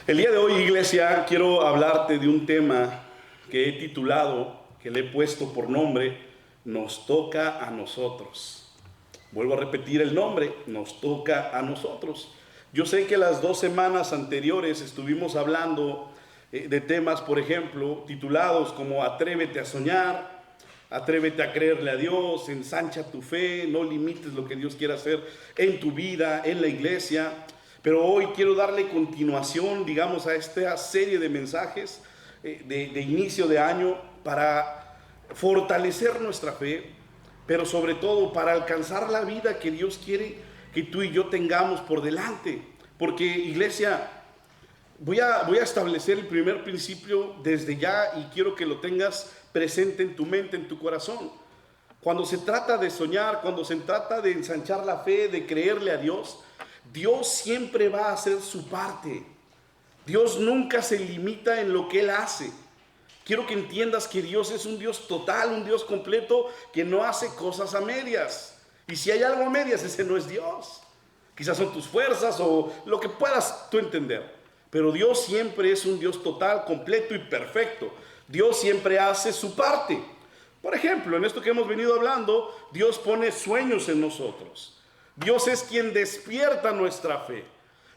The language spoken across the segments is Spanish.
El día de hoy, iglesia, quiero hablarte de un tema que he titulado, que le he puesto por nombre, Nos toca a nosotros. Vuelvo a repetir el nombre, Nos toca a nosotros. Yo sé que las 2 semanas anteriores estuvimos hablando de temas, por ejemplo, titulados como Atrévete a soñar, Atrévete a creerle a Dios, ensancha tu fe, no limites lo que Dios quiere hacer en tu vida, en la iglesia. Pero hoy quiero darle continuación, digamos, a esta serie de mensajes de inicio de año para fortalecer nuestra fe, pero sobre todo para alcanzar la vida que Dios quiere que tú y yo tengamos por delante. Porque, iglesia, voy a establecer el primer principio desde ya y quiero que lo tengas presente en tu mente, en tu corazón. Cuando se trata de soñar, cuando se trata de ensanchar la fe, de creerle a Dios, Dios siempre va a hacer su parte. Dios nunca se limita en lo que Él hace. Quiero que entiendas que Dios es un Dios total, un Dios completo, que no hace cosas a medias. Y si hay algo a medias, ese no es Dios. Quizás son tus fuerzas o lo que puedas tú entender. Pero Dios siempre es un Dios total, completo y perfecto. Dios siempre hace su parte. Por ejemplo, en esto que hemos venido hablando, Dios pone sueños en nosotros. Dios es quien despierta nuestra fe.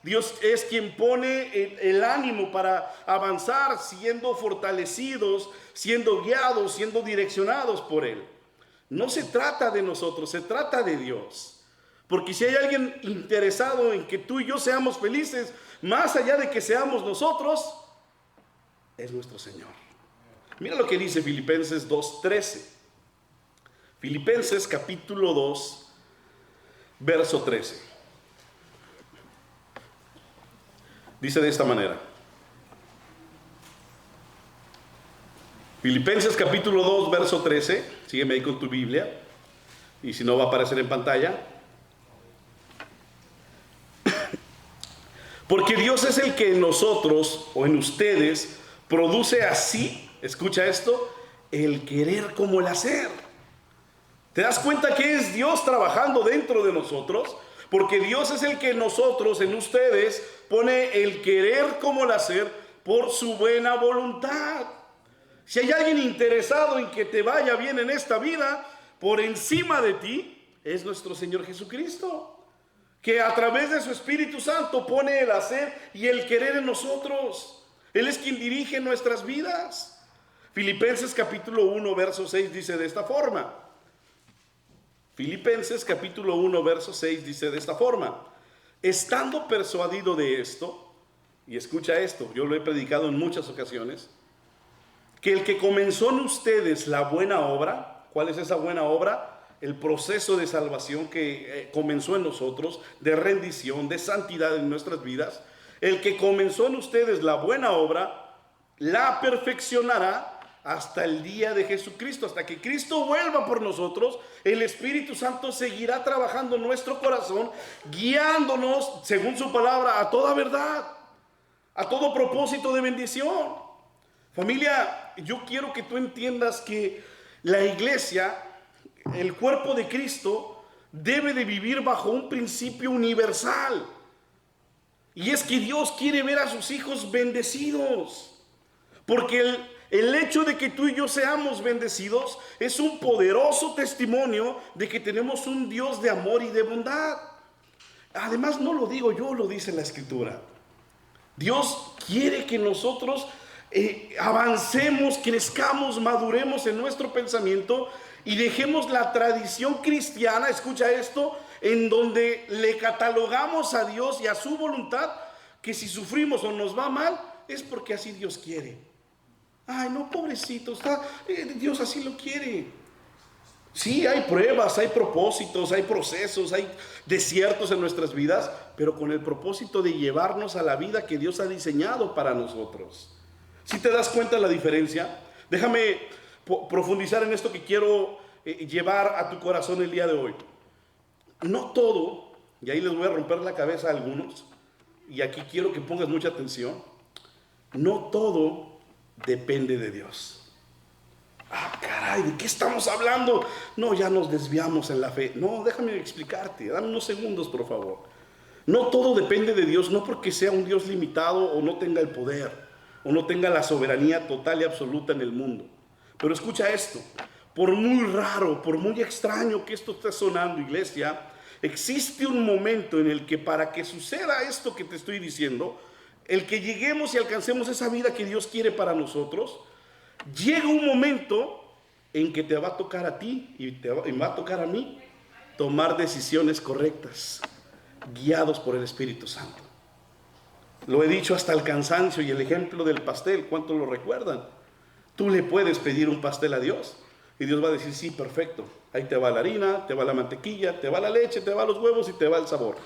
Dios es quien pone el ánimo para avanzar, siendo fortalecidos, siendo guiados, siendo direccionados por Él. No se trata de nosotros, se trata de Dios. Porque si hay alguien interesado en que tú y yo seamos felices, más allá de que seamos nosotros, es nuestro Señor. Mira lo que dice Filipenses 2:13. Filipenses capítulo 2, verso 13. Dice de esta manera. Filipenses capítulo 2, verso 13. Sígueme ahí con tu Biblia. Y si no, va a aparecer en pantalla. Porque Dios es el que en nosotros o en ustedes produce así, escucha esto, el querer como el hacer. ¿Te das cuenta que es Dios trabajando dentro de nosotros? Porque Dios es el que en nosotros, en ustedes, pone el querer como el hacer por su buena voluntad. Si hay alguien interesado en que te vaya bien en esta vida, por encima de ti, es nuestro Señor Jesucristo, que a través de su Espíritu Santo pone el hacer y el querer en nosotros. Él es quien dirige nuestras vidas. Filipenses capítulo 1, verso 6 dice de esta forma. Filipenses capítulo 1, verso 6 dice de esta forma. Estando persuadido de esto, y escucha esto, yo lo he predicado en muchas ocasiones, que el que comenzó en ustedes la buena obra, ¿cuál es esa buena obra? El proceso de salvación que comenzó en nosotros, de rendición, de santidad en nuestras vidas. El que comenzó en ustedes la buena obra, la perfeccionará hasta el día de Jesucristo, hasta que Cristo vuelva por nosotros. El Espíritu Santo seguirá trabajando en nuestro corazón, guiándonos, según su palabra, a toda verdad, a todo propósito de bendición. Familia, yo quiero que tú entiendas que la iglesia, el cuerpo de Cristo, debe de vivir bajo un principio universal. Y es que Dios quiere ver a sus hijos bendecidos. Porque el hecho de que tú y yo seamos bendecidos es un poderoso testimonio de que tenemos un Dios de amor y de bondad. Además, no lo digo yo, lo dice la Escritura. Dios quiere que nosotros avancemos, crezcamos, maduremos en nuestro pensamiento y dejemos la tradición cristiana, escucha esto, en donde le catalogamos a Dios y a su voluntad que si sufrimos o nos va mal es porque así Dios quiere. Ay, no, pobrecito, Dios así lo quiere. Sí, hay pruebas, hay propósitos, hay procesos, hay desiertos en nuestras vidas, pero con el propósito de llevarnos a la vida que Dios ha diseñado para nosotros. ¿Sí te das cuenta de la diferencia? Déjame profundizar en esto que quiero llevar a tu corazón el día de hoy. No todo, y ahí les voy a romper la cabeza a algunos, y aquí quiero que pongas mucha atención, no todo depende de Dios. Ah, caray, ¿de qué estamos hablando? No, ya nos desviamos en la fe. No, déjame explicarte, dame unos segundos, por favor. No todo depende de Dios, no porque sea un Dios limitado o no tenga el poder o no tenga la soberanía total y absoluta en el mundo. Pero escucha esto, por muy raro, por muy extraño que esto esté sonando, iglesia, existe un momento en el que para que suceda esto que te estoy diciendo, el que lleguemos y alcancemos esa vida que Dios quiere para nosotros, llega un momento en que te va a tocar a ti y me va a tocar a mí tomar decisiones correctas, guiados por el Espíritu Santo. Lo he dicho hasta el cansancio, y el ejemplo del pastel, ¿cuántos lo recuerdan? Tú le puedes pedir un pastel a Dios y Dios va a decir, sí, perfecto, ahí te va la harina, te va la mantequilla, te va la leche, te va los huevos y te va el sabor.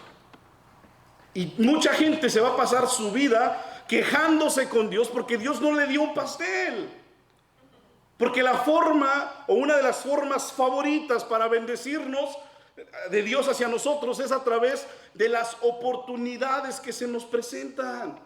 Y mucha gente se va a pasar su vida quejándose con Dios porque Dios no le dio un pastel. Porque la forma, o una de las formas favoritas para bendecirnos de Dios hacia nosotros, es a través de las oportunidades que se nos presentan.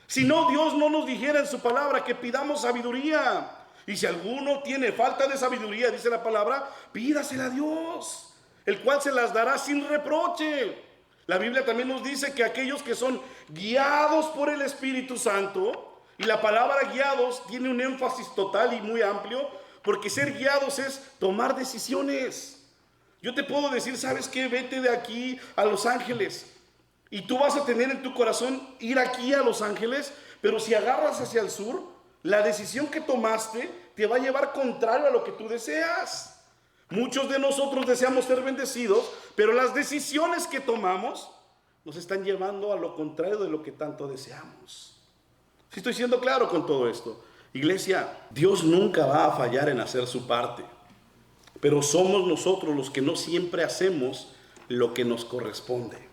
Si no, Dios no nos dijera en su palabra que pidamos sabiduría. Y si alguno tiene falta de sabiduría, dice la palabra, pídasela a Dios, el cual se las dará sin reproche. La Biblia también nos dice que aquellos que son guiados por el Espíritu Santo, y la palabra guiados tiene un énfasis total y muy amplio, porque ser guiados es tomar decisiones. Yo te puedo decir, ¿sabes qué? Vete de aquí a Los Ángeles. Y tú vas a tener en tu corazón ir aquí a Los Ángeles, pero si agarras hacia el sur, la decisión que tomaste te va a llevar contrario a lo que tú deseas. Muchos de nosotros deseamos ser bendecidos, pero las decisiones que tomamos nos están llevando a lo contrario de lo que tanto deseamos. Si estoy siendo claro con todo esto, iglesia, Dios nunca va a fallar en hacer su parte, pero somos nosotros los que no siempre hacemos lo que nos corresponde.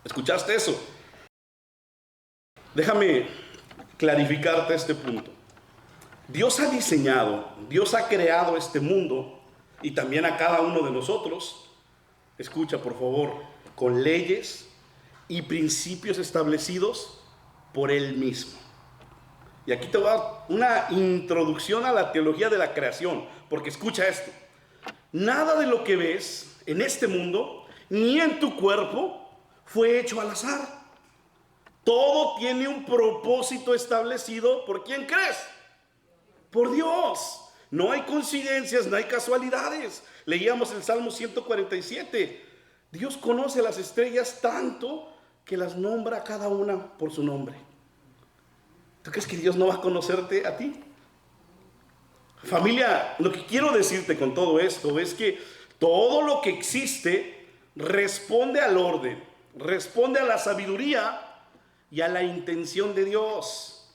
¿Escuchaste eso? Déjame clarificarte este punto. Dios ha diseñado, Dios ha creado este mundo y también a cada uno de nosotros, escucha por favor, con leyes y principios establecidos por Él mismo. Y aquí te voy a dar una introducción a la teología de la creación, porque escucha esto. Nada de lo que ves en este mundo, ni en tu cuerpo, fue hecho al azar. Todo tiene un propósito establecido. ¿Por quién crees? Por Dios. No hay coincidencias, no hay casualidades. Leíamos el Salmo 147. Dios conoce las estrellas tanto que las nombra cada una por su nombre. ¿Tú crees que Dios no va a conocerte a ti? Familia, lo que quiero decirte con todo esto es que todo lo que existe responde al orden, responde a la sabiduría y a la intención de Dios.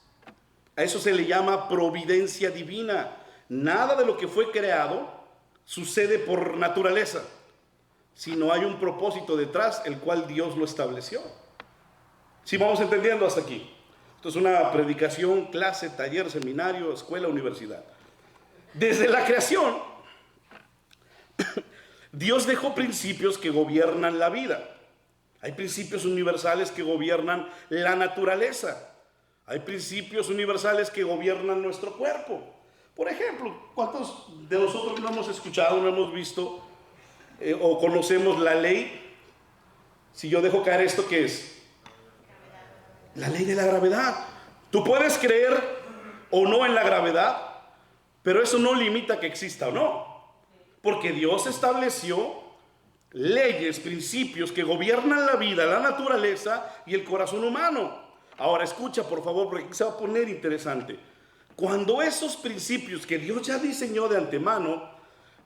A eso se le llama providencia divina. Nada de lo que fue creado sucede por naturaleza, sino hay un propósito detrás, el cual Dios lo estableció. Si vamos entendiendo hasta aquí. Esto es una predicación, clase, taller, seminario, escuela, universidad. Desde la creación, Dios dejó principios que gobiernan la vida. Hay principios universales que gobiernan la naturaleza. Hay principios universales que gobiernan nuestro cuerpo. Por ejemplo, ¿cuántos de nosotros no hemos escuchado, no hemos visto o conocemos la ley? Si yo dejo caer esto, ¿qué es? La ley de la gravedad. Tú puedes creer o no en la gravedad, pero eso no limita que exista o no. Porque Dios estableció leyes, principios que gobiernan la vida, la naturaleza y el corazón humano. Ahora escucha por favor, porque aquí se va a poner interesante. Cuando esos principios que Dios ya diseñó de antemano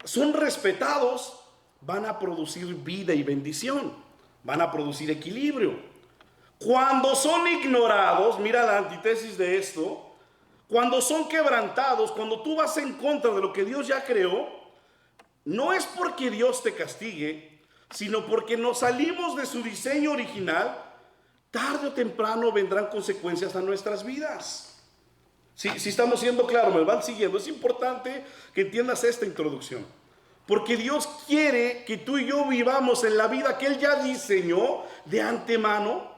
son respetados, van a producir vida y bendición, van a producir equilibrio. Cuando son ignorados, mira la antítesis de esto, cuando son quebrantados, cuando tú vas en contra de lo que Dios ya creó, no es porque Dios te castigue, sino porque nos salimos de su diseño original. Tarde o temprano vendrán consecuencias a nuestras vidas. Si estamos siendo claros, me van siguiendo. Es importante que entiendas esta introducción, porque Dios quiere que tú y yo vivamos en la vida que Él ya diseñó de antemano,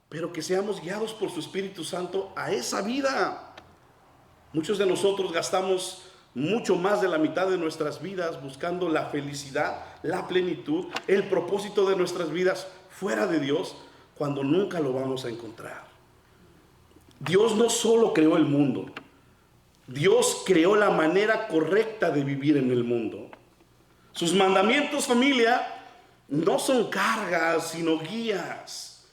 pero que seamos guiados por su Espíritu Santo a esa vida. Muchos de nosotros gastamos mucho más de la mitad de nuestras vidas buscando la felicidad, la plenitud, el propósito de nuestras vidas fuera de Dios cuando nunca lo vamos a encontrar. Dios no solo creó el mundo, Dios creó la manera correcta de vivir en el mundo. Sus mandamientos, familia, no son cargas, sino guías.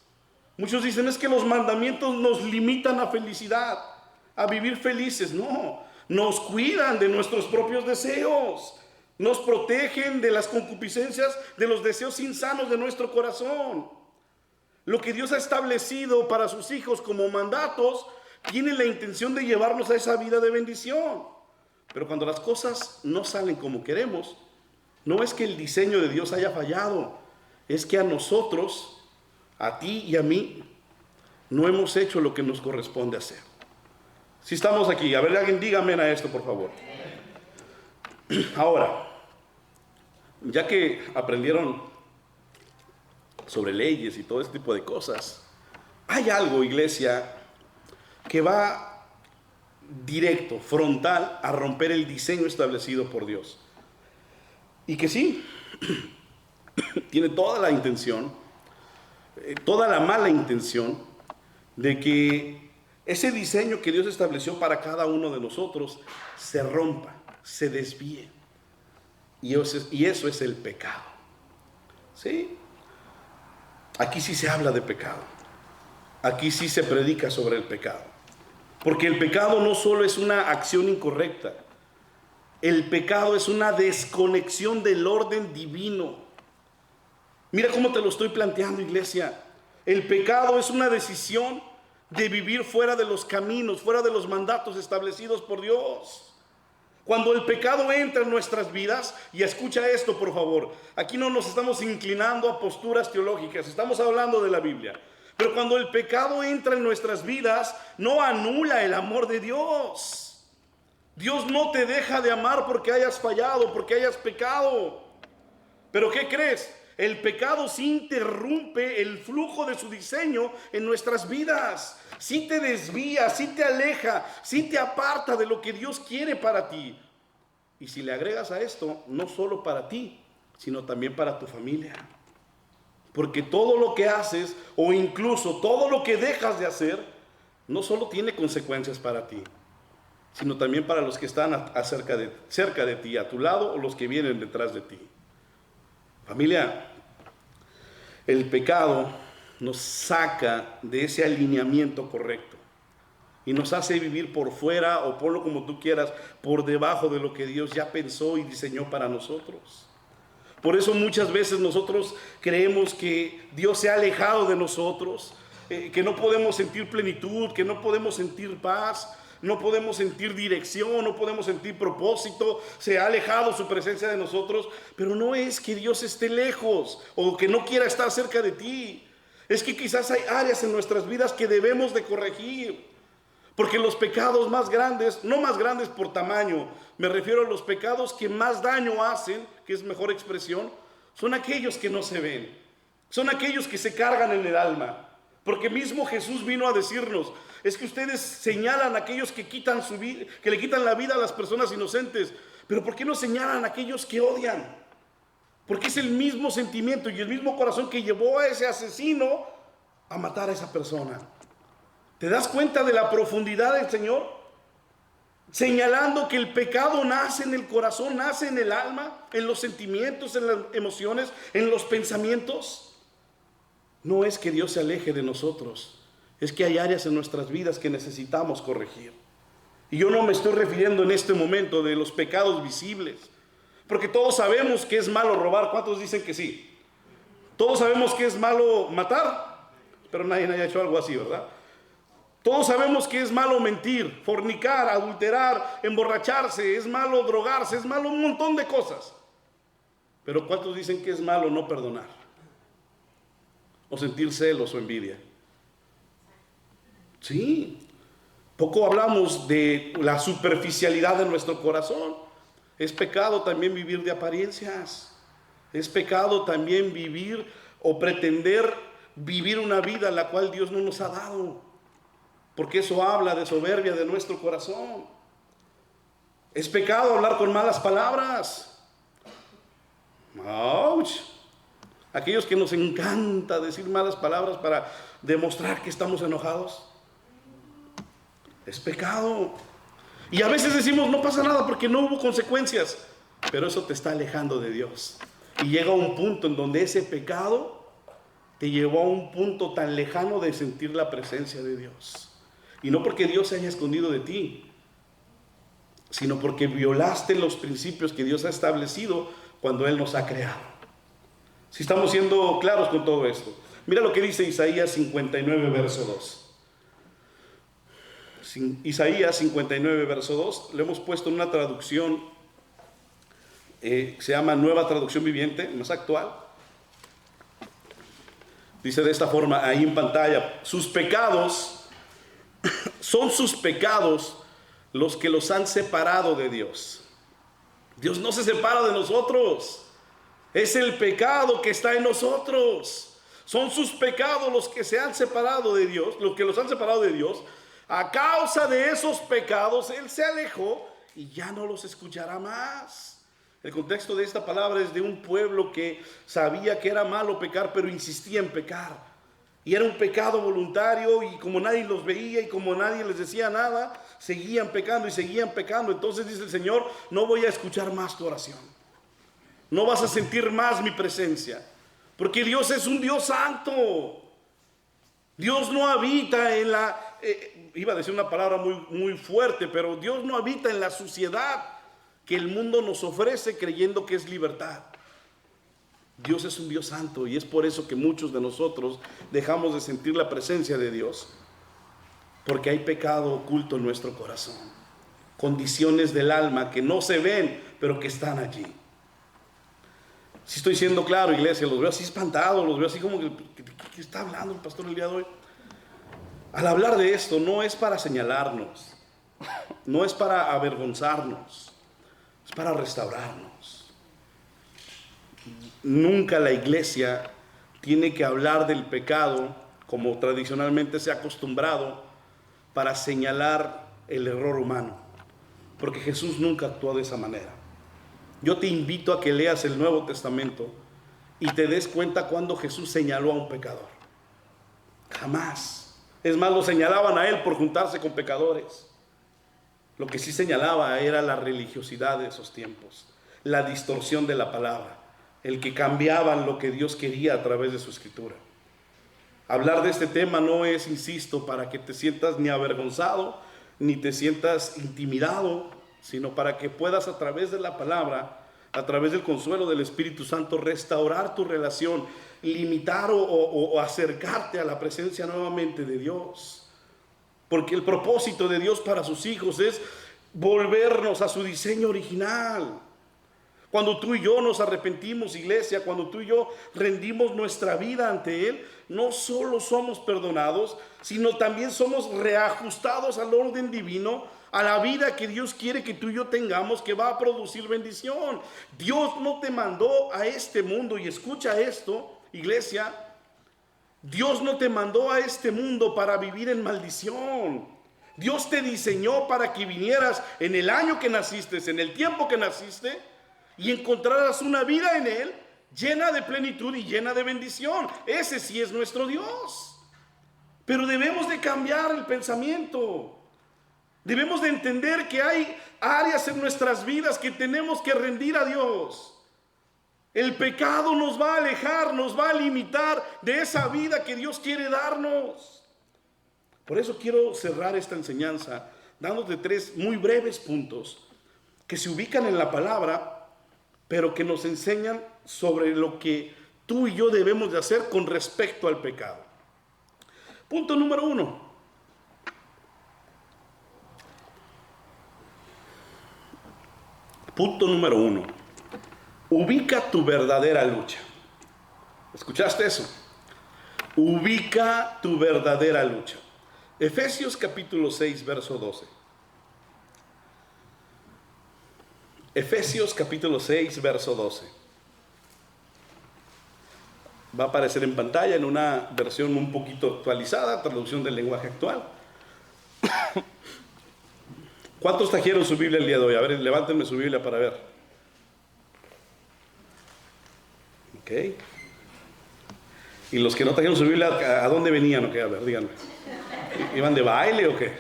Muchos dicen, es que los mandamientos nos limitan a felicidad, a vivir felices. No, nos cuidan de nuestros propios deseos, nos protegen de las concupiscencias, de los deseos insanos de nuestro corazón. Lo que Dios ha establecido para sus hijos como mandatos tiene la intención de llevarnos a esa vida de bendición. Pero cuando las cosas no salen como queremos, no es que el diseño de Dios haya fallado, es que a nosotros, a ti y a mí, no hemos hecho lo que nos corresponde hacer. Si estamos aquí, a ver, alguien diga amén a esto, por favor. Ahora, ya que aprendieron sobre leyes y todo este tipo de cosas, hay algo, iglesia, que va directo, frontal, a romper el diseño establecido por Dios. Y que sí, tiene toda la intención, toda la mala intención de que ese diseño que Dios estableció para cada uno de nosotros se rompa, se desvíe. Y eso es el pecado. ¿Sí? Aquí sí se habla de pecado. Aquí sí se predica sobre el pecado. Porque el pecado no solo es una acción incorrecta. El pecado es una desconexión del orden divino. Mira cómo te lo estoy planteando, iglesia. El pecado es una decisión de vivir fuera de los caminos, fuera de los mandatos establecidos por Dios. Cuando el pecado entra en nuestras vidas, y escucha esto por favor, aquí no nos estamos inclinando a posturas teológicas, estamos hablando de la Biblia. Pero cuando el pecado entra en nuestras vidas, no anula el amor de Dios. Dios no te deja de amar porque hayas fallado, porque hayas pecado. ¿Pero qué crees? El pecado sí interrumpe el flujo de su diseño en nuestras vidas. Sí te desvía, sí te aleja, sí te aparta de lo que Dios quiere para ti. Y si le agregas a esto, no solo para ti, sino también para tu familia. Porque todo lo que haces, o incluso todo lo que dejas de hacer, no solo tiene consecuencias para ti, sino también para los que están cerca de ti, a tu lado, o los que vienen detrás de ti. Familia, el pecado nos saca de ese alineamiento correcto y nos hace vivir por fuera, o ponlo como tú quieras, por debajo de lo que Dios ya pensó y diseñó para nosotros. Por eso muchas veces nosotros creemos que Dios se ha alejado de nosotros, que no podemos sentir plenitud, que no podemos sentir paz, no podemos sentir dirección, no podemos sentir propósito. Se ha alejado su presencia de nosotros. Pero no es que Dios esté lejos o que no quiera estar cerca de ti. Es que quizás hay áreas en nuestras vidas que debemos de corregir. Porque los pecados más grandes, no más grandes por tamaño, me refiero a los pecados que más daño hacen, que es mejor expresión, son aquellos que no se ven. Son aquellos que se cargan en el alma. Porque mismo Jesús vino a decirnos, es que ustedes señalan a aquellos que quitan su vida, que le quitan la vida a las personas inocentes, pero ¿por qué no señalan a aquellos que odian? Porque es el mismo sentimiento y el mismo corazón que llevó a ese asesino a matar a esa persona. ¿Te das cuenta de la profundidad del Señor? Señalando que el pecado nace en el corazón, nace en el alma, en los sentimientos, en las emociones, en los pensamientos. No es que Dios se aleje de nosotros, es que hay áreas en nuestras vidas que necesitamos corregir. Y yo no me estoy refiriendo en este momento de los pecados visibles, porque todos sabemos que es malo robar. ¿Cuántos dicen que sí? Todos sabemos que es malo matar, pero nadie haya hecho algo así, ¿verdad? Todos sabemos que es malo mentir, fornicar, adulterar, emborracharse, es malo drogarse, es malo un montón de cosas. Pero ¿cuántos dicen que es malo no perdonar? O sentir celos o envidia. Sí, poco hablamos de la superficialidad de nuestro corazón. Es pecado también vivir de apariencias. Es pecado también vivir o pretender vivir una vida la cual Dios no nos ha dado. Porque eso habla de soberbia de nuestro corazón. Es pecado hablar con malas palabras. ¡Auch! Aquellos que nos encanta decir malas palabras para demostrar que estamos enojados. Es pecado. Y a veces decimos, no pasa nada porque no hubo consecuencias. Pero eso te está alejando de Dios. Y llega un punto en donde ese pecado te llevó a un punto tan lejano de sentir la presencia de Dios. Y no porque Dios se haya escondido de ti, sino porque violaste los principios que Dios ha establecido cuando Él nos ha creado. Si estamos siendo claros con todo esto, mira lo que dice Isaías 59, verso 2. Isaías 59, verso 2, lo hemos puesto en una traducción, se llama Nueva Traducción Viviente, más actual. Dice de esta forma ahí en pantalla: sus pecados, son sus pecados los que los han separado de Dios. Dios no se separa de nosotros. Es el pecado que está en nosotros. Son sus pecados los que se han separado de Dios, los que los han separado de Dios. A causa de esos pecados, Él se alejó y ya no los escuchará más. El contexto de esta palabra es de un pueblo que sabía que era malo pecar, pero insistía en pecar. Y era un pecado voluntario, y como nadie los veía y como nadie les decía nada, seguían pecando y seguían pecando. Entonces dice el Señor: no voy a escuchar más tu oración. No vas a sentir más mi presencia, porque Dios es un Dios santo. Dios no habita en la, iba a decir una palabra muy fuerte, pero Dios no habita en la suciedad que el mundo nos ofrece creyendo que es libertad. Dios es un Dios santo, y es por eso que muchos de nosotros dejamos de sentir la presencia de Dios, porque hay pecado oculto en nuestro corazón, condiciones del alma que no se ven, pero que están allí. Si estoy siendo claro, iglesia, los veo así espantados, los veo así como ¿qué está hablando el pastor el día de hoy? Al hablar de esto, no es para señalarnos, no es para avergonzarnos, es para restaurarnos. Nunca la iglesia tiene que hablar del pecado como tradicionalmente se ha acostumbrado para señalar el error humano, porque Jesús nunca actuó de esa manera. Yo te invito a que leas el Nuevo Testamento y te des cuenta cuando Jesús señaló a un pecador. Jamás. Es más, lo señalaban a Él por juntarse con pecadores. Lo que sí señalaba era la religiosidad de esos tiempos, la distorsión de la palabra, el que cambiaban lo que Dios quería a través de su escritura. Hablar de este tema no es, insisto, para que te sientas ni avergonzado, ni te sientas intimidado, sino para que puedas, a través de la palabra, a través del consuelo del Espíritu Santo, restaurar tu relación, limitar o acercarte a la presencia nuevamente de Dios. Porque el propósito de Dios para sus hijos es volvernos a su diseño original. Cuando tú y yo nos arrepentimos, iglesia, cuando tú y yo rendimos nuestra vida ante Él, no solo somos perdonados, sino también somos reajustados al orden divino, a la vida que Dios quiere que tú y yo tengamos, que va a producir bendición. Dios no te mandó a este mundo, y escucha esto, iglesia, Dios no te mandó a este mundo para vivir en maldición. Dios te diseñó para que vinieras en el año que naciste, en el tiempo que naciste, y encontrarás una vida en Él llena de plenitud y llena de bendición. Ese sí es nuestro Dios. Pero debemos de cambiar el pensamiento. Debemos de entender que hay áreas en nuestras vidas que tenemos que rendir a Dios. El pecado nos va a alejar, nos va a limitar de esa vida que Dios quiere darnos. Por eso quiero cerrar esta enseñanza dándote 3 muy breves puntos que se ubican en la palabra, pero que nos enseñan sobre lo que tú y yo debemos de hacer con respecto al pecado. Punto número 1. Punto número 1. Ubica tu verdadera lucha. ¿Escuchaste eso? Ubica tu verdadera lucha. Efesios capítulo 6, verso 12. Efesios capítulo 6, verso 12. Va a aparecer en pantalla en una versión un poquito actualizada, traducción del lenguaje actual. ¿Cuántos trajeron su Biblia el día de hoy? A ver, levántenme su Biblia para ver. Ok. Y los que no trajeron su Biblia, ¿a dónde venían o qué? A ver, díganme. ¿Iban de baile o qué?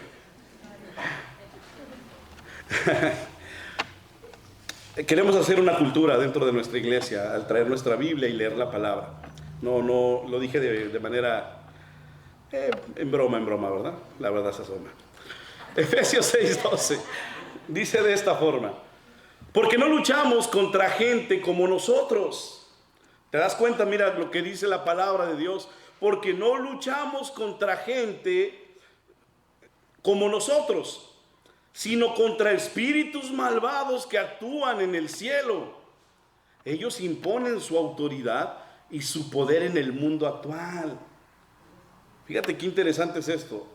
Queremos hacer una cultura dentro de nuestra iglesia al traer nuestra Biblia y leer la palabra. No lo dije de manera en broma, ¿verdad? La verdad se asoma. Efesios 6:12 dice de esta forma: porque no luchamos contra gente como nosotros. ¿Te das cuenta? Mira lo que dice la palabra de Dios. Porque no luchamos contra gente como nosotros, sino contra espíritus malvados que actúan en el cielo. Ellos imponen su autoridad y su poder en el mundo actual. Fíjate qué interesante es esto.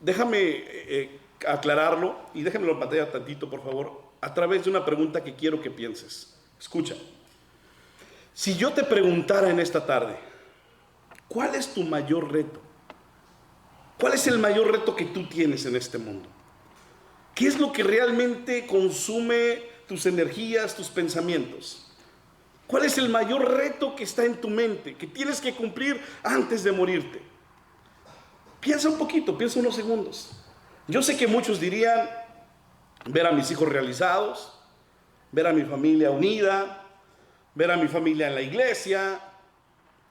Déjame aclararlo y déjamelo en pantalla tantito, por favor, a través de una pregunta que quiero que pienses. Escucha. Si yo te preguntara en esta tarde, ¿cuál es tu mayor reto? ¿Cuál es el mayor reto que tú tienes en este mundo? ¿Qué es lo que realmente consume tus energías, tus pensamientos? ¿Cuál es el mayor reto que está en tu mente, que tienes que cumplir antes de morirte? Piensa un poquito, piensa unos segundos. Yo sé que muchos dirían ver a mis hijos realizados, ver a mi familia unida, ver a mi familia en la iglesia,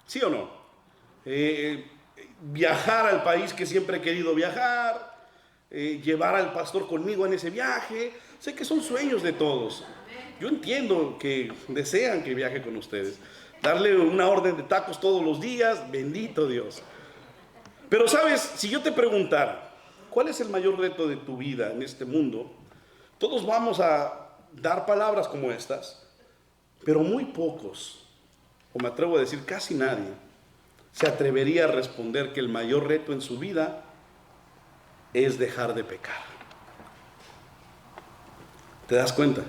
¿sí o no? Viajar al país que siempre he querido viajar, llevar al pastor conmigo en ese viaje. Sé que son sueños de todos. Yo entiendo que desean que viaje con ustedes. Darle una orden de tacos todos los días, bendito Dios. Pero sabes, si yo te preguntara, ¿cuál es el mayor reto de tu vida en este mundo? Todos vamos a dar palabras como estas, pero muy pocos, o me atrevo a decir casi nadie, se atrevería a responder que el mayor reto en su vida es dejar de pecar. ¿Te das cuenta?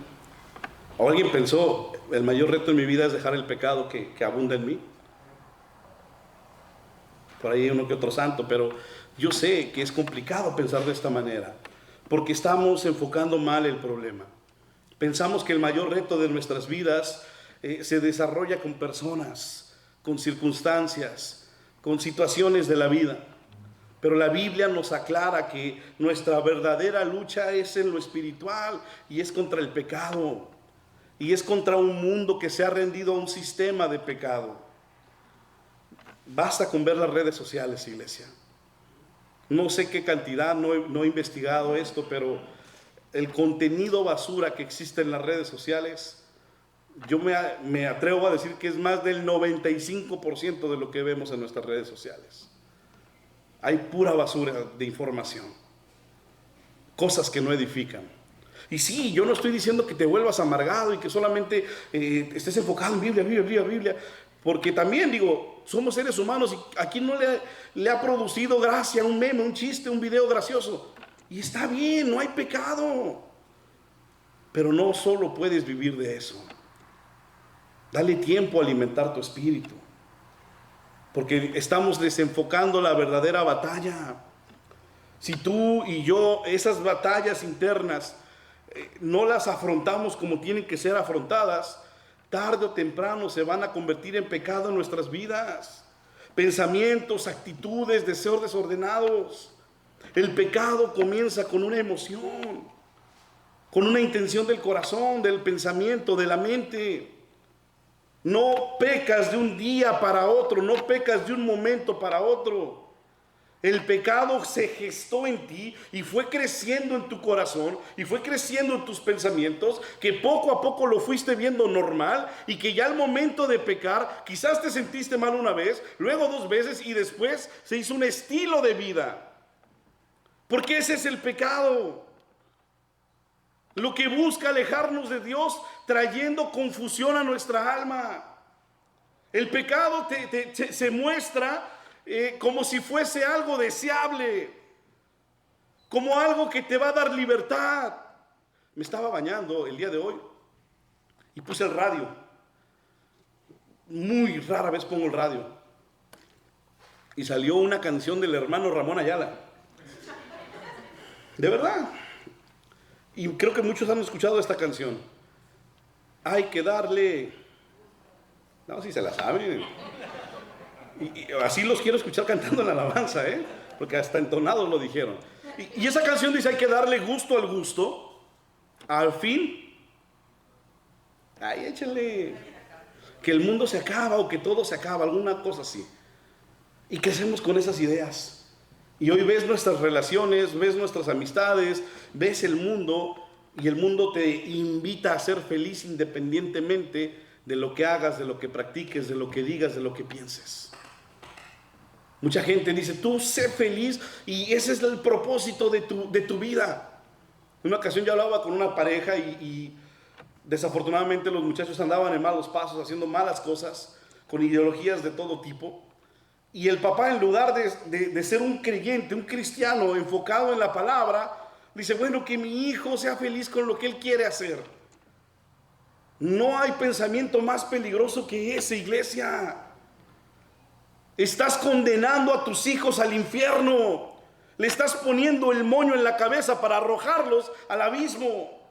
¿O alguien pensó, el mayor reto en mi vida es dejar el pecado que abunda en mí? Por ahí uno que otro santo, pero yo sé que es complicado pensar de esta manera, porque estamos enfocando mal el problema. Pensamos que el mayor reto de nuestras vidas se desarrolla con personas, con circunstancias, con situaciones de la vida. Pero la Biblia nos aclara que nuestra verdadera lucha es en lo espiritual y es contra el pecado. Y es contra un mundo que se ha rendido a un sistema de pecado. Basta con ver las redes sociales, iglesia. No sé qué cantidad, no he investigado esto, pero el contenido basura que existe en las redes sociales, yo me atrevo a decir que es más del 95% de lo que vemos en nuestras redes sociales. Hay pura basura de información, cosas que no edifican. Y sí, yo no estoy diciendo que te vuelvas amargado y que solamente estés enfocado en Biblia, porque también digo, somos seres humanos y a quien no le ha producido gracia un meme, un chiste, un video gracioso. Y está bien, no hay pecado. Pero no solo puedes vivir de eso. Dale tiempo a alimentar tu espíritu. Porque estamos desenfocando la verdadera batalla. Si tú y yo esas batallas internas no las afrontamos como tienen que ser afrontadas, tarde o temprano se van a convertir en pecado en nuestras vidas. Pensamientos, actitudes, deseos desordenados. El pecado comienza con una emoción, con una intención del corazón, del pensamiento, de la mente. No pecas de un día para otro, no pecas de un momento para otro. El pecado se gestó en ti y fue creciendo en tu corazón y fue creciendo en tus pensamientos, que poco a poco lo fuiste viendo normal y que ya al momento de pecar quizás te sentiste mal una vez, luego 2 veces y después se hizo un estilo de vida. Porque ese es el pecado. Lo que busca alejarnos de Dios, trayendo confusión a nuestra alma. El pecado se muestra como si fuese algo deseable, como algo que te va a dar libertad. Me estaba bañando el día de hoy y puse el radio. Muy rara vez pongo el radio. Y salió una canción del hermano Ramón Ayala. De verdad. Y creo que muchos han escuchado esta canción. Hay que darle... No, si se la saben. Y así los quiero escuchar cantando en la alabanza, porque hasta entonados lo dijeron. Y esa canción dice: hay que darle gusto al gusto, al fin. Ay, échenle. Que el mundo se acaba o que todo se acaba, alguna cosa así. Y crecemos con esas ideas. Y hoy ves nuestras relaciones, ves nuestras amistades, ves el mundo, y el mundo te invita a ser feliz independientemente de lo que hagas, de lo que practiques, de lo que digas, de lo que pienses. Mucha gente dice: tú sé feliz, y ese es el propósito de tu vida. En una ocasión yo hablaba con una pareja y desafortunadamente los muchachos andaban en malos pasos, haciendo malas cosas, con ideologías de todo tipo. Y el papá, en lugar de ser un creyente, un cristiano enfocado en la palabra, dice: bueno, que mi hijo sea feliz con lo que él quiere hacer. No hay pensamiento más peligroso que ese, iglesia. Estás condenando a tus hijos al infierno. Le estás poniendo el moño en la cabeza para arrojarlos al abismo.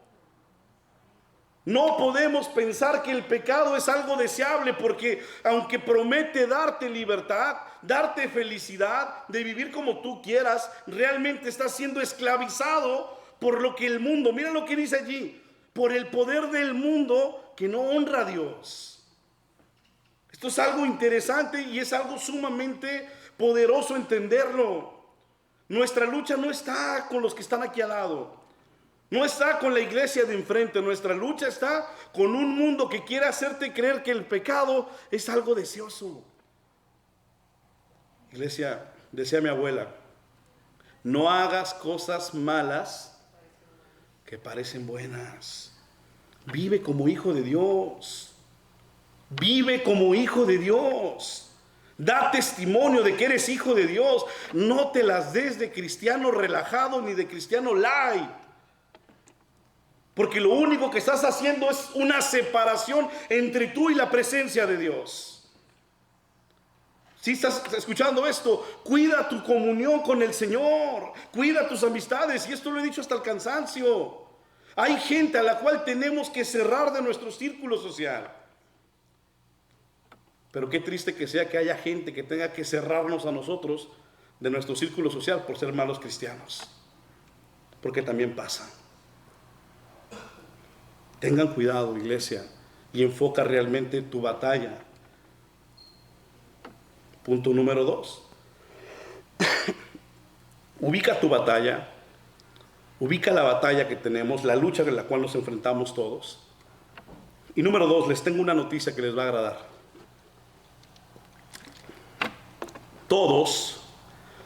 No podemos pensar que el pecado es algo deseable, porque aunque promete darte libertad, darte felicidad, de vivir como tú quieras, realmente estás siendo esclavizado por lo que el mundo, mira lo que dice allí, por el poder del mundo que no honra a Dios. Esto es algo interesante y es algo sumamente poderoso entenderlo. Nuestra lucha no está con los que están aquí al lado. No está con la iglesia de enfrente. Nuestra lucha está con un mundo que quiere hacerte creer que el pecado es algo deseoso. Iglesia, decía mi abuela: no hagas cosas malas que parecen buenas. Vive como hijo de Dios. Vive como hijo de Dios. Da testimonio de que eres hijo de Dios. No te las des de cristiano relajado ni de cristiano light. Porque lo único que estás haciendo es una separación entre tú y la presencia de Dios. Si estás escuchando esto, cuida tu comunión con el Señor. Cuida tus amistades. Y esto lo he dicho hasta el cansancio. Hay gente a la cual tenemos que cerrar de nuestro círculo social. Pero qué triste que sea que haya gente que tenga que cerrarnos a nosotros de nuestro círculo social por ser malos cristianos. Porque también pasa. Tengan cuidado, iglesia, y enfoca realmente tu batalla. Punto número 2. Ubica tu batalla. Ubica la batalla que tenemos, la lucha en la cual nos enfrentamos todos. Y número 2, les tengo una noticia que les va a agradar. Todos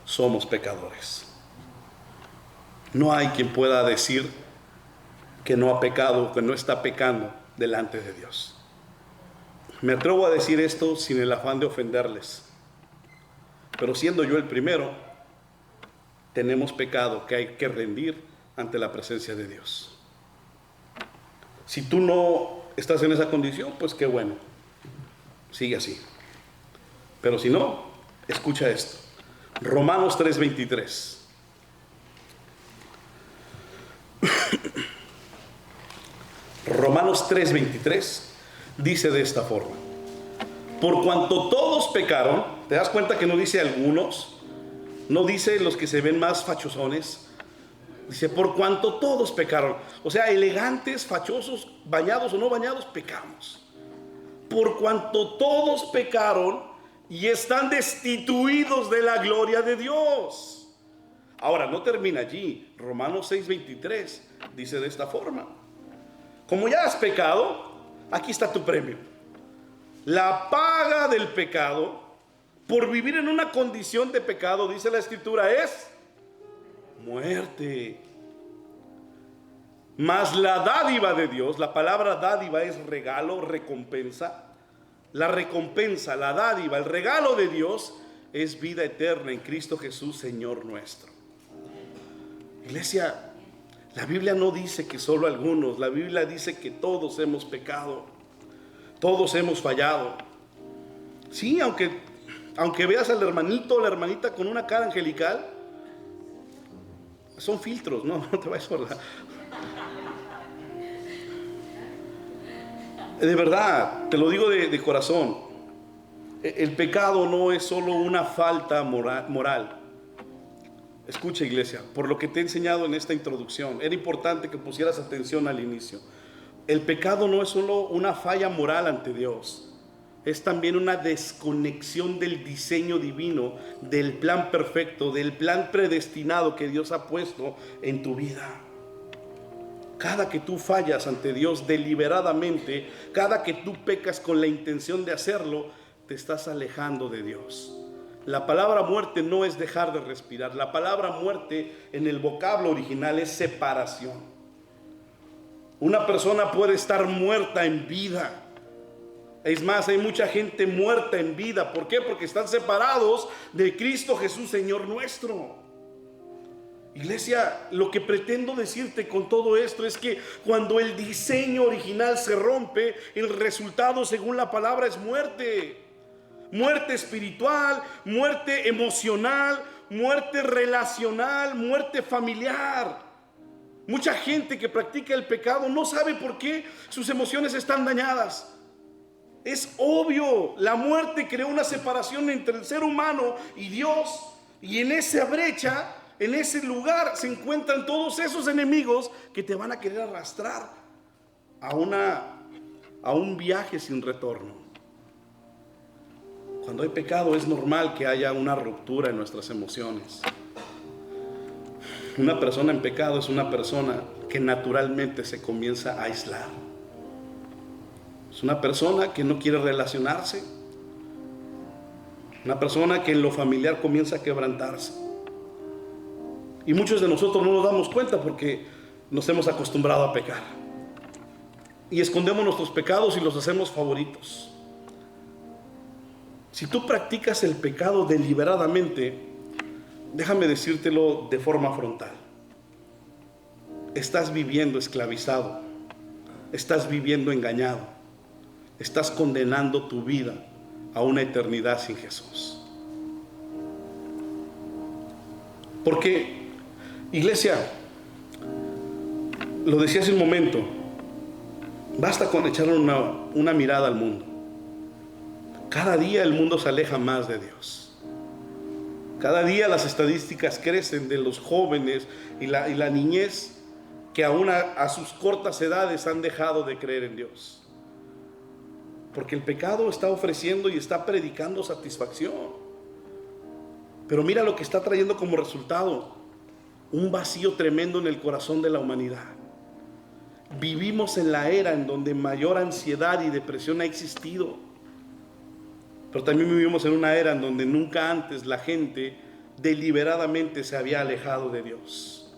somos pecadores. No hay quien pueda decir que no ha pecado, que no está pecando delante de Dios. Me atrevo a decir esto sin el afán de ofenderles, pero siendo yo el primero, tenemos pecado que hay que rendir ante la presencia de Dios. Si tú no estás en esa condición, pues qué bueno, sigue así. Pero si no, escucha esto. Romanos 3:23. Romanos 3:23 dice de esta forma: por cuanto todos pecaron. ¿Te das cuenta que no dice algunos? No dice los que se ven más fachosones. Dice: por cuanto todos pecaron. O sea, elegantes, fachosos, bañados o no bañados, pecamos. Por cuanto todos pecaron y están destituidos de la gloria de Dios. Ahora, no termina allí. Romanos 6:23 dice de esta forma: como ya has pecado, aquí está tu premio. La paga del pecado, por vivir en una condición de pecado, dice la Escritura, es muerte. Mas la dádiva de Dios, la palabra dádiva es regalo, recompensa. La recompensa, la dádiva, el regalo de Dios es vida eterna en Cristo Jesús, Señor nuestro. Iglesia, la Biblia no dice que solo algunos, la Biblia dice que todos hemos pecado, todos hemos fallado. Sí, aunque veas al hermanito o la hermanita con una cara angelical, son filtros, no te vayas por la... De verdad, te lo digo de corazón. El pecado no es solo una falta moral. Escucha, iglesia, por lo que te he enseñado en esta introducción, era importante que pusieras atención al inicio. El pecado no es solo una falla moral ante Dios, es también una desconexión del diseño divino, del plan perfecto, del plan predestinado que Dios ha puesto en tu vida. Cada que tú fallas ante Dios deliberadamente, cada que tú pecas con la intención de hacerlo, te estás alejando de Dios. La palabra muerte no es dejar de respirar. La palabra muerte en el vocablo original es separación. Una persona puede estar muerta en vida. Es más, hay mucha gente muerta en vida. ¿Por qué? Porque están separados de Cristo Jesús, Señor nuestro. Iglesia, lo que pretendo decirte con todo esto es que cuando el diseño original se rompe, el resultado, según la palabra, es muerte. Muerte espiritual, muerte emocional, muerte relacional, muerte familiar. Mucha gente que practica el pecado no sabe por qué sus emociones están dañadas. Es obvio, la muerte creó una separación entre el ser humano y Dios. Y en esa brecha, en ese lugar, se encuentran todos esos enemigos que te van a querer arrastrar a un viaje sin retorno. Cuando hay pecado es normal que haya una ruptura en nuestras emociones. Una persona en pecado es una persona que naturalmente se comienza a aislar. Es una persona que no quiere relacionarse. Una persona que en lo familiar comienza a quebrantarse. Y muchos de nosotros no nos damos cuenta porque nos hemos acostumbrado a pecar. Y escondemos nuestros pecados y los hacemos favoritos. Si tú practicas el pecado deliberadamente, déjame decírtelo de forma frontal. Estás viviendo esclavizado, estás viviendo engañado, estás condenando tu vida a una eternidad sin Jesús. Porque, iglesia, lo decía hace un momento, basta con echar una mirada al mundo. Cada día el mundo se aleja más de Dios. Cada día las estadísticas crecen de los jóvenes y la niñez que aún a sus cortas edades han dejado de creer en Dios. Porque el pecado está ofreciendo y está predicando satisfacción. Pero mira lo que está trayendo como resultado: un vacío tremendo en el corazón de la humanidad. Vivimos en la era en donde mayor ansiedad y depresión ha existido. Pero también vivimos en una era en donde nunca antes la gente deliberadamente se había alejado de Dios.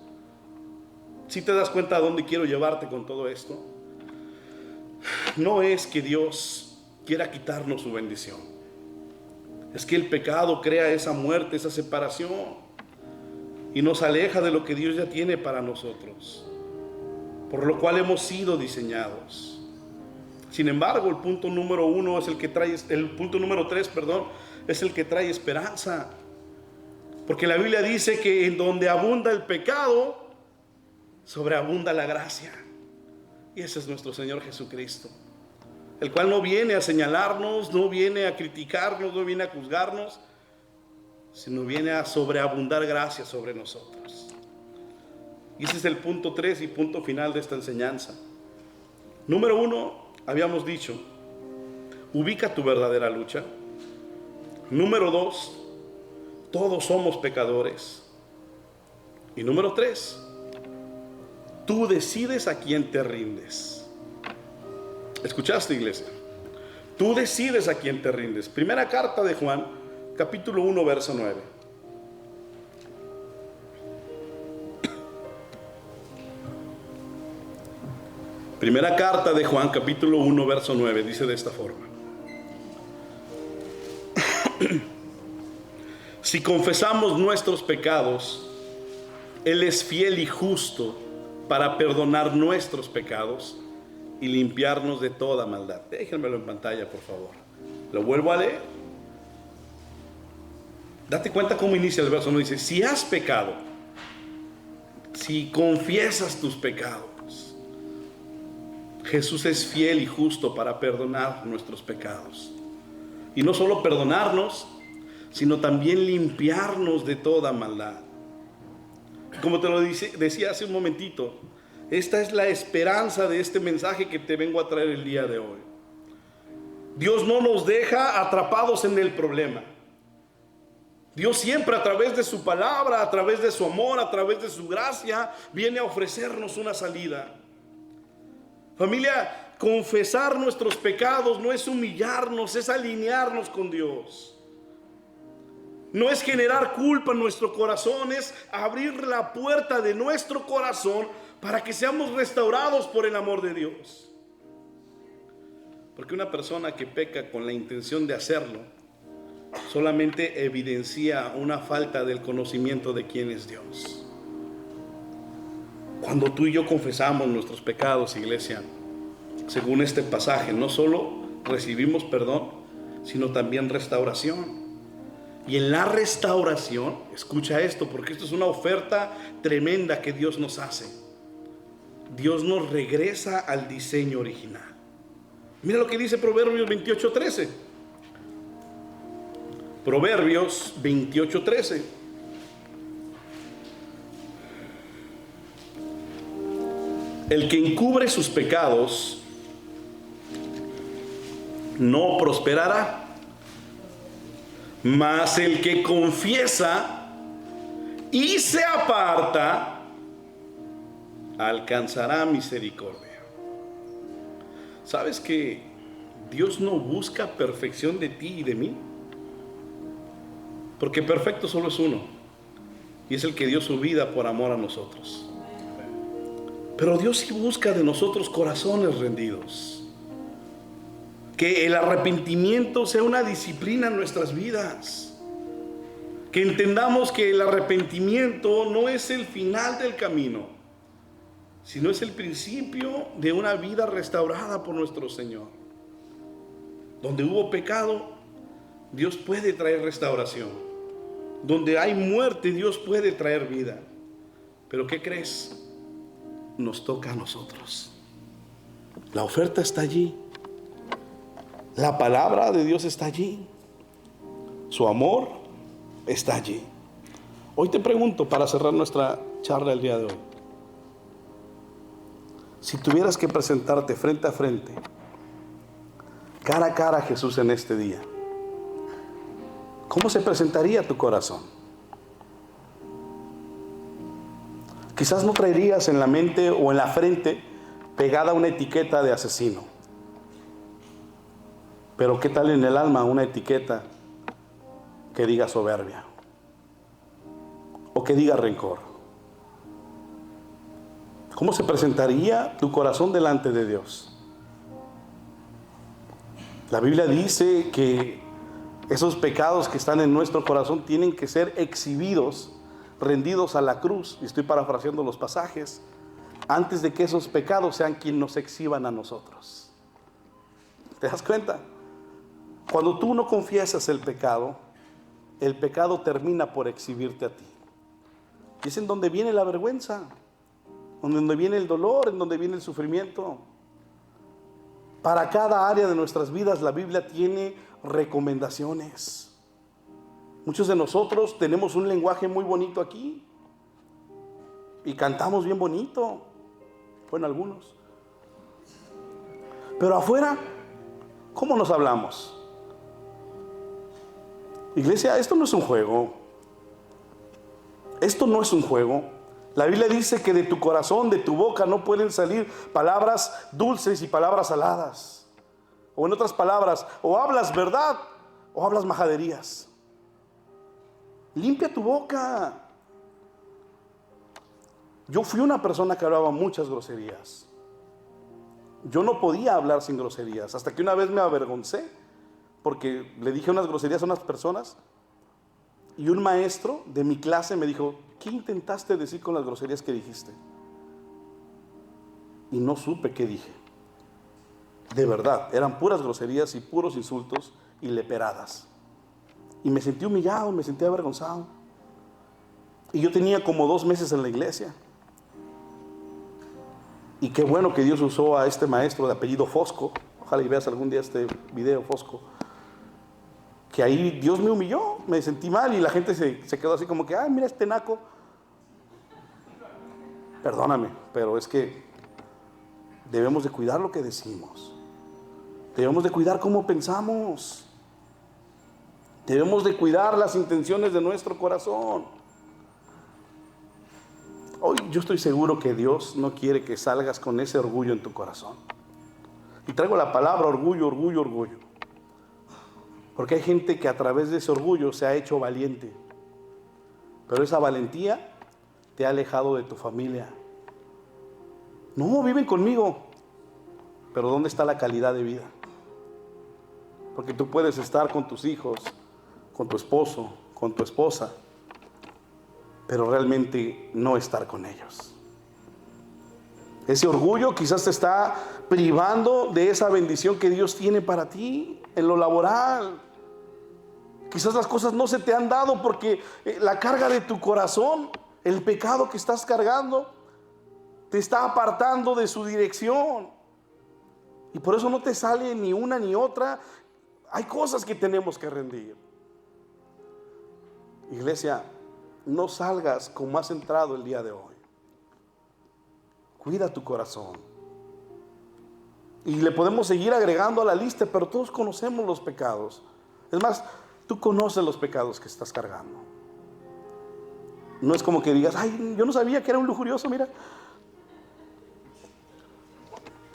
¿Sí te das cuenta a dónde quiero llevarte con todo esto? No es que Dios quiera quitarnos su bendición. Es que el pecado crea esa muerte, esa separación, y nos aleja de lo que Dios ya tiene para nosotros, por lo cual hemos sido diseñados. Sin embargo, el punto número 3, es el que trae esperanza. Porque la Biblia dice que en donde abunda el pecado, sobreabunda la gracia. Y ese es nuestro Señor Jesucristo, el cual no viene a señalarnos, no viene a criticarnos, no viene a juzgarnos, sino viene a sobreabundar gracia sobre nosotros. Y ese es el punto 3 y punto final de esta enseñanza. Número 1, habíamos dicho, ubica tu verdadera lucha. Número 2, todos somos pecadores. Y número 3, tú decides a quién te rindes. ¿Escuchaste, iglesia? Tú decides a quién te rindes. Primera carta de Juan, capítulo 1, verso 9. Primera carta de Juan, capítulo 1, verso 9, dice de esta forma: si confesamos nuestros pecados, Él es fiel y justo para perdonar nuestros pecados y limpiarnos de toda maldad. Déjenmelo en pantalla, por favor. Lo vuelvo a leer. Date cuenta cómo inicia el verso. No dice: si has pecado, si confiesas tus pecados, Jesús es fiel y justo para perdonar nuestros pecados Y no solo perdonarnos, sino también limpiarnos de toda maldad. Como te lo decía hace un momentito, esta es la esperanza de este mensaje que te vengo a traer el día de hoy. Dios no nos deja atrapados en el problema. Dios siempre, a través de su palabra, a través de su amor, a través de su gracia, viene a ofrecernos una salida. Familia, confesar nuestros pecados no es humillarnos, es alinearnos con Dios. No es generar culpa en nuestro corazón, es abrir la puerta de nuestro corazón para que seamos restaurados por el amor de Dios. Porque una persona que peca con la intención de hacerlo solamente evidencia una falta del conocimiento de quién es Dios. Cuando tú y yo confesamos nuestros pecados, iglesia, según este pasaje, no solo recibimos perdón, sino también restauración. Y en la restauración, escucha esto, porque esto es una oferta tremenda que Dios nos hace. Dios nos regresa al diseño original. Mira lo que dice Proverbios 28:13. Proverbios 28:13. El que encubre sus pecados no prosperará, mas el que confiesa y se aparta alcanzará misericordia. ¿Sabes que Dios no busca perfección de ti y de mí? Porque perfecto solo es uno, y es el que dio su vida por amor a nosotros. Pero Dios sí busca de nosotros corazones rendidos. Que el arrepentimiento sea una disciplina en nuestras vidas. Que entendamos que el arrepentimiento no es el final del camino, sino es el principio de una vida restaurada por nuestro Señor. Donde hubo pecado, Dios puede traer restauración. Donde hay muerte, Dios puede traer vida. Pero ¿qué crees? Nos toca a nosotros. La oferta está allí. La palabra de Dios está allí. Su amor está allí. Hoy te pregunto, para cerrar nuestra charla el día de hoy, si tuvieras que presentarte frente a frente, cara a cara a Jesús en este día, ¿cómo se presentaría tu corazón? Quizás no traerías en la mente o en la frente pegada una etiqueta de asesino. Pero ¿qué tal en el alma una etiqueta que diga soberbia? O que diga rencor. ¿Cómo se presentaría tu corazón delante de Dios? La Biblia dice que esos pecados que están en nuestro corazón tienen que ser exhibidos, rendidos a la cruz, y estoy parafraseando los pasajes, antes de que esos pecados sean quienes nos exhiban a nosotros. ¿Te das cuenta? Cuando tú no confiesas el pecado termina por exhibirte a ti. Y es en donde viene la vergüenza, en donde viene el dolor, en donde viene el sufrimiento. Para cada área de nuestras vidas la Biblia tiene recomendaciones. Muchos de nosotros tenemos un lenguaje muy bonito aquí y cantamos bien bonito, bueno, algunos, pero afuera, ¿cómo nos hablamos? Iglesia, esto no es un juego. Esto no es un juego. La Biblia dice que de tu corazón, de tu boca no pueden salir palabras dulces y palabras saladas. O en otras palabras, o hablas verdad o hablas majaderías. Limpia tu boca. Yo fui una persona que hablaba muchas groserías. Yo no podía hablar sin groserías, hasta que una vez me avergoncé porque le dije unas groserías a unas personas y un maestro de mi clase me dijo: ¿qué intentaste decir con las groserías que dijiste? Y no supe qué dije. De verdad, eran puras groserías y puros insultos y leperadas. Y me sentí humillado, me sentí avergonzado. Y yo tenía como 2 meses en la iglesia. Y qué bueno que Dios usó a este maestro de apellido Fosco. Ojalá y veas algún día este video, Fosco. que ahí Dios me humilló, me sentí mal y la gente se quedó así como que, ay, mira este naco. Perdóname, pero es que debemos de cuidar lo que decimos. Debemos de cuidar cómo pensamos. Debemos de cuidar las intenciones de nuestro corazón. Hoy yo estoy seguro que Dios no quiere que salgas con ese orgullo en tu corazón. Y traigo la palabra orgullo, orgullo, orgullo. Porque hay gente que a través de ese orgullo se ha hecho valiente. Pero esa valentía te ha alejado de tu familia. No, viven conmigo. Pero ¿dónde está la calidad de vida? Porque tú puedes estar con tus hijos, con tu esposo, con tu esposa, pero realmente no estar con ellos. Ese orgullo quizás te está privando de esa bendición que Dios tiene para ti en lo laboral. Quizás las cosas no se te han dado porque la carga de tu corazón, el pecado que estás cargando, te está apartando de su dirección. Y por eso no te sale ni una ni otra. Hay cosas que tenemos que rendir. Iglesia, no salgas como has entrado el día de hoy. Cuida tu corazón. Y le podemos seguir agregando a la lista, pero todos conocemos los pecados. Es más, tú conoces los pecados que estás cargando. No es como que digas, ay, yo no sabía que era un lujurioso, mira.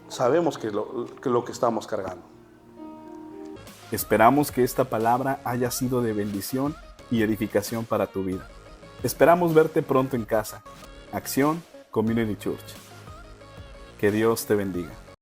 Sabemos que lo que estamos cargando. Esperamos que esta palabra haya sido de bendición y edificación para tu vida. Esperamos verte pronto en casa. Acción Community Church. Que Dios te bendiga.